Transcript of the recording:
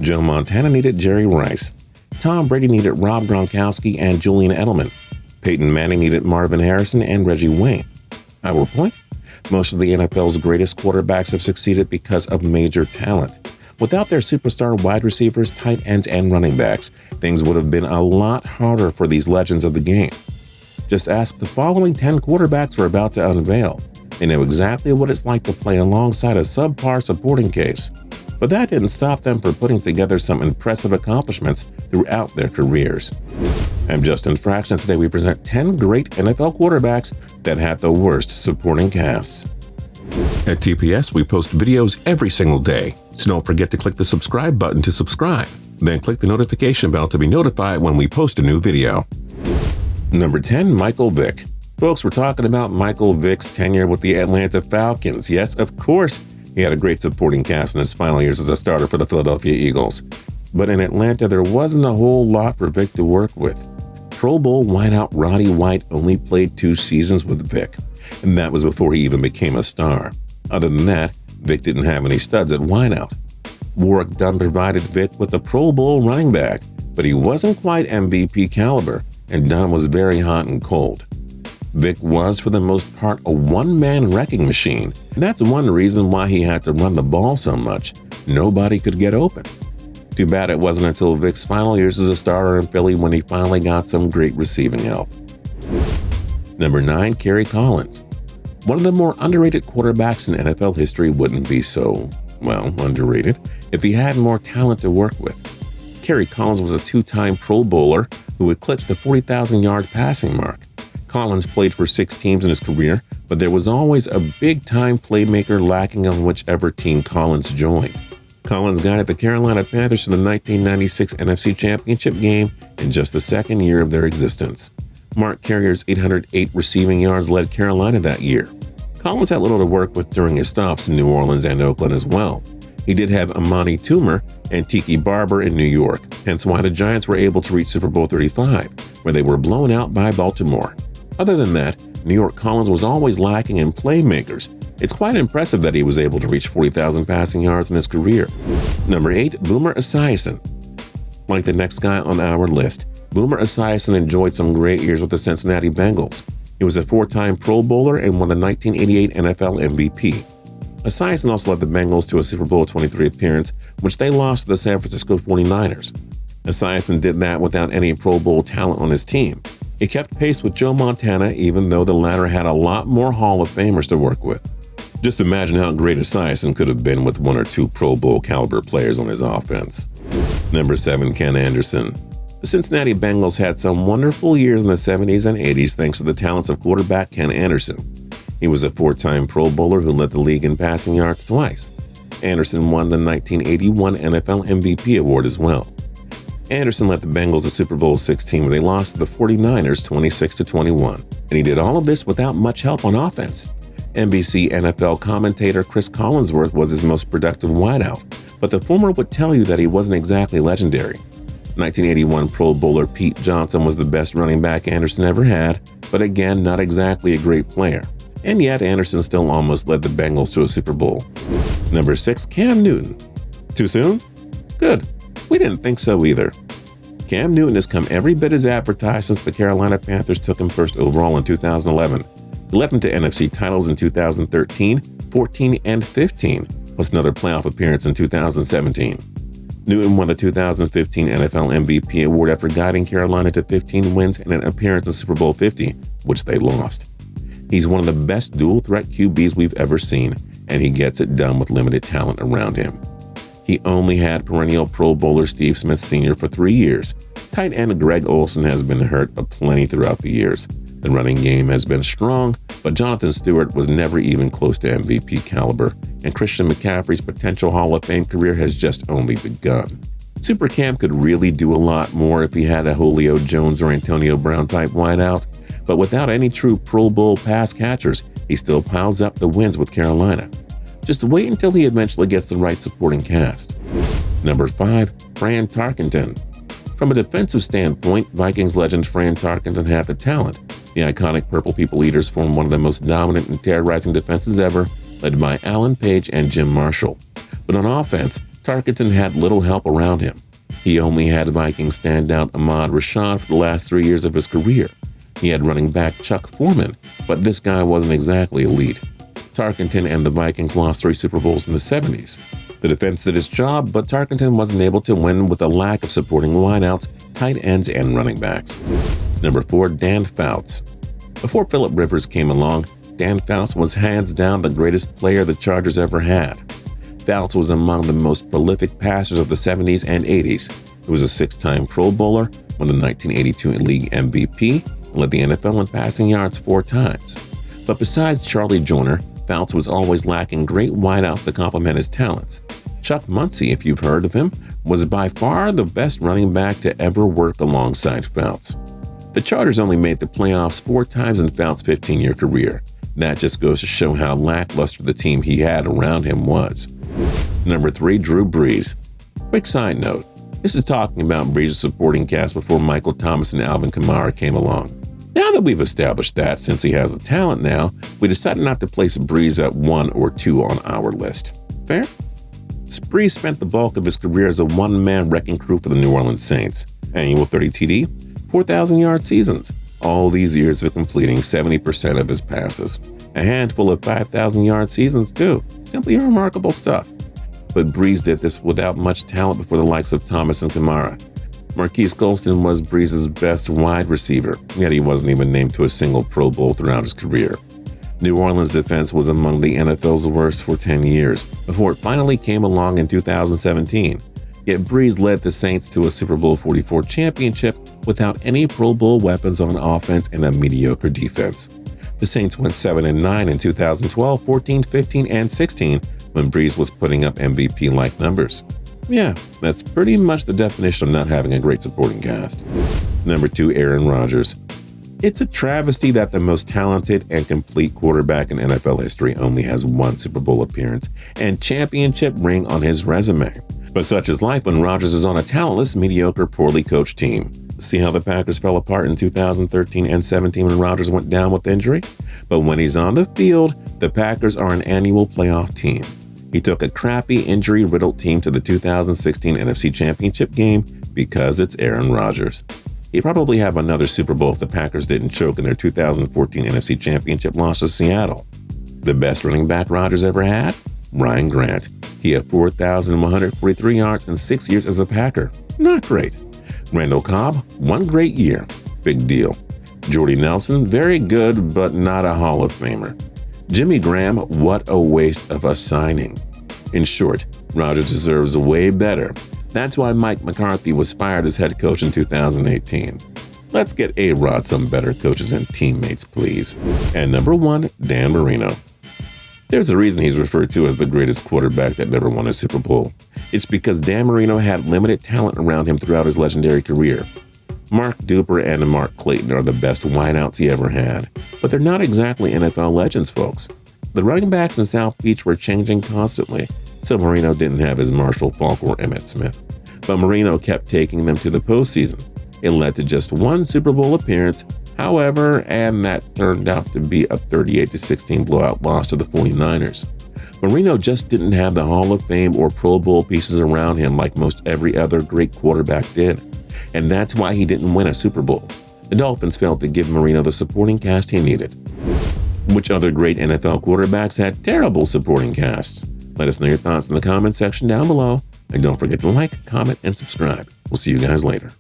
Joe Montana needed Jerry Rice. Tom Brady needed Rob Gronkowski and Julian Edelman. Peyton Manning needed Marvin Harrison and Reggie Wayne. Our point? Most of the NFL's greatest quarterbacks have succeeded because of major talent. Without their superstar wide receivers, tight ends, and running backs, things would have been a lot harder for these legends of the game. Just ask the following 10 quarterbacks we're about to unveil. They know exactly what it's like to play alongside a subpar supporting case. But that didn't stop them from putting together some impressive accomplishments throughout their careers. I'm Justin Fraction, and today we present 10 great NFL quarterbacks that had the worst supporting casts. At TPS, we post videos every single day, so don't forget to click the subscribe button to subscribe. Then click the notification bell to be notified when we post a new video. Number 10, Michael Vick. Folks, we're talking about Michael Vick's tenure with the Atlanta Falcons. Yes, of course, he had a great supporting cast in his final years as a starter for the Philadelphia Eagles. But in Atlanta, there wasn't a whole lot for Vick to work with. Pro Bowl wideout Roddy White only played 2 seasons with Vick, and that was before he even became a star. Other than that, Vick didn't have any studs at wideout. Warwick Dunn provided Vick with a Pro Bowl running back, but he wasn't quite MVP caliber, and Dunn was very hot and cold. Vick was, for the most part, a one-man wrecking machine, and that's one reason why he had to run the ball so much. Nobody could get open. Too bad it wasn't until Vick's final years as a starter in Philly when he finally got some great receiving help. Number 9, Kerry Collins. One of the more underrated quarterbacks in NFL history wouldn't be so, underrated if he had more talent to work with. Kerry Collins was a 2-time Pro Bowler who eclipsed the 40,000-yard passing mark. Collins played for 6 teams in his career, but there was always a big-time playmaker lacking on whichever team Collins joined. Collins guided the Carolina Panthers to the 1996 NFC Championship game in just the second year of their existence. Mark Carrier's 808 receiving yards led Carolina that year. Collins had little to work with during his stops in New Orleans and Oakland as well. He did have Amani Toomer and Tiki Barber in New York, hence why the Giants were able to reach Super Bowl 35, where they were blown out by Baltimore. Other than that, New York Collins was always lacking in playmakers. It's quite impressive that he was able to reach 40,000 passing yards in his career. Number 8, Boomer Esiason. Like the next guy on our list, Boomer Esiason enjoyed some great years with the Cincinnati Bengals. He was a 4-time Pro Bowler and won the 1988 NFL MVP. Esiason also led the Bengals to a Super Bowl 23 appearance, which they lost to the San Francisco 49ers. Esiason did that without any Pro Bowl talent on his team. He kept pace with Joe Montana, even though the latter had a lot more Hall of Famers to work with. Just imagine how great Esiason could have been with 1 or 2 Pro Bowl caliber players on his offense. Number 7, Ken Anderson. The Cincinnati Bengals had some wonderful years in the 70s and 80s thanks to the talents of quarterback Ken Anderson. He was a 4-time Pro Bowler who led the league in passing yards twice. Anderson won the 1981 NFL MVP award as well. Anderson led the Bengals to Super Bowl 16 where they lost to the 49ers 26-21, and he did all of this without much help on offense. NBC NFL commentator Chris Collinsworth was his most productive wideout, but the former would tell you that he wasn't exactly legendary. 1981 Pro Bowler Pete Johnson was the best running back Anderson ever had, but again, not exactly a great player. And yet, Anderson still almost led the Bengals to a Super Bowl. Number 6, Cam Newton. Too soon? Good. We didn't think so either. Cam Newton has come every bit as advertised since the Carolina Panthers took him first overall in 2011. He led them to NFC titles in 2013, 14, and 15, plus another playoff appearance in 2017. Newton won the 2015 NFL MVP award after guiding Carolina to 15 wins and an appearance in Super Bowl 50, which they lost. He's one of the best dual-threat QBs we've ever seen, and he gets it done with limited talent around him. He only had perennial Pro Bowler Steve Smith Sr. for 3 years. Tight end Greg Olsen has been hurt aplenty throughout the years. The running game has been strong, but Jonathan Stewart was never even close to MVP caliber, and Christian McCaffrey's potential Hall of Fame career has just only begun. Super Cam could really do a lot more if he had a Julio Jones or Antonio Brown type wideout, but without any true Pro Bowl pass catchers, he still piles up the wins with Carolina. Just wait until he eventually gets the right supporting cast. Number 5, Fran Tarkenton. From a defensive standpoint, Vikings legend Fran Tarkenton had the talent. The iconic Purple People Eaters formed one of the most dominant and terrorizing defenses ever, led by Alan Page and Jim Marshall. But on offense, Tarkenton had little help around him. He only had Vikings standout Ahmad Rashad for the last 3 years of his career. He had running back Chuck Foreman, but this guy wasn't exactly elite. Tarkenton and the Vikings lost 3 Super Bowls in the 70s. The defense did its job, but Tarkenton wasn't able to win with a lack of supporting wideouts, tight ends, and running backs. Number 4, Dan Fouts. Before Phillip Rivers came along, Dan Fouts was hands down the greatest player the Chargers ever had. Fouts was among the most prolific passers of the 70s and 80s. He was a 6-time Pro Bowler, won the 1982 League MVP, and led the NFL in passing yards 4 times. But besides Charlie Joyner, Fouts was always lacking great wideouts to complement his talents. Chuck Muncie, if you've heard of him, was by far the best running back to ever work alongside Fouts. The Chargers only made the playoffs 4 times in Fouts' 15-year career. That just goes to show how lackluster the team he had around him was. Number 3, Drew Brees. Quick side note, this is talking about Brees' supporting cast before Michael Thomas and Alvin Kamara came along. Now that we've established that, since he has the talent now, we decided not to place Brees at 1 or 2 on our list. Fair? Brees spent the bulk of his career as a one-man wrecking crew for the New Orleans Saints. Annual 30 TD, 4,000-yard seasons. All these years of completing 70% of his passes. A handful of 5,000-yard seasons, too. Simply remarkable stuff. But Brees did this without much talent before the likes of Thomas and Kamara. Marquise Colston was Brees' best wide receiver, yet he wasn't even named to a single Pro Bowl throughout his career. New Orleans' defense was among the NFL's worst for 10 years, before it finally came along in 2017. Yet Brees led the Saints to a Super Bowl 44 championship without any Pro Bowl weapons on offense and a mediocre defense. The Saints went 7-9 in 2012, 14, 15, and 16 when Brees was putting up MVP-like numbers. Yeah, that's pretty much the definition of not having a great supporting cast. Number 2, Aaron Rodgers. It's a travesty that the most talented and complete quarterback in NFL history only has 1 Super Bowl appearance and championship ring on his resume. But such is life when Rodgers is on a talentless, mediocre, poorly coached team. See how the Packers fell apart in 2013 and 17 when Rodgers went down with injury? But when he's on the field, the Packers are an annual playoff team. He took a crappy, injury-riddled team to the 2016 NFC Championship game because it's Aaron Rodgers. He'd probably have another Super Bowl if the Packers didn't choke in their 2014 NFC Championship loss to Seattle. The best running back Rodgers ever had? Ryan Grant. He had 4,143 yards in 6 years as a Packer. Not great. Randall Cobb, 1 great year. Big deal. Jordy Nelson, very good, but not a Hall of Famer. Jimmy Graham, what a waste of a signing. In short, Rodgers deserves way better. That's why Mike McCarthy was fired as head coach in 2018. Let's get A-Rod some better coaches and teammates, please. And number 1, Dan Marino. There's a reason he's referred to as the greatest quarterback that never won a Super Bowl. It's because Dan Marino had limited talent around him throughout his legendary career. Mark Duper and Mark Clayton are the best wideouts he ever had, but they're not exactly NFL legends, folks. The running backs in South Beach were changing constantly, so Marino didn't have his Marshall Faulk or Emmitt Smith. But Marino kept taking them to the postseason. It led to just 1 Super Bowl appearance, however, and that turned out to be a 38-16 blowout loss to the 49ers. Marino just didn't have the Hall of Fame or Pro Bowl pieces around him like most every other great quarterback did. And that's why he didn't win a Super Bowl. The Dolphins failed to give Marino the supporting cast he needed. Which other great NFL quarterbacks had terrible supporting casts? Let us know your thoughts in the comment section down below. And don't forget to like, comment, and subscribe. We'll see you guys later.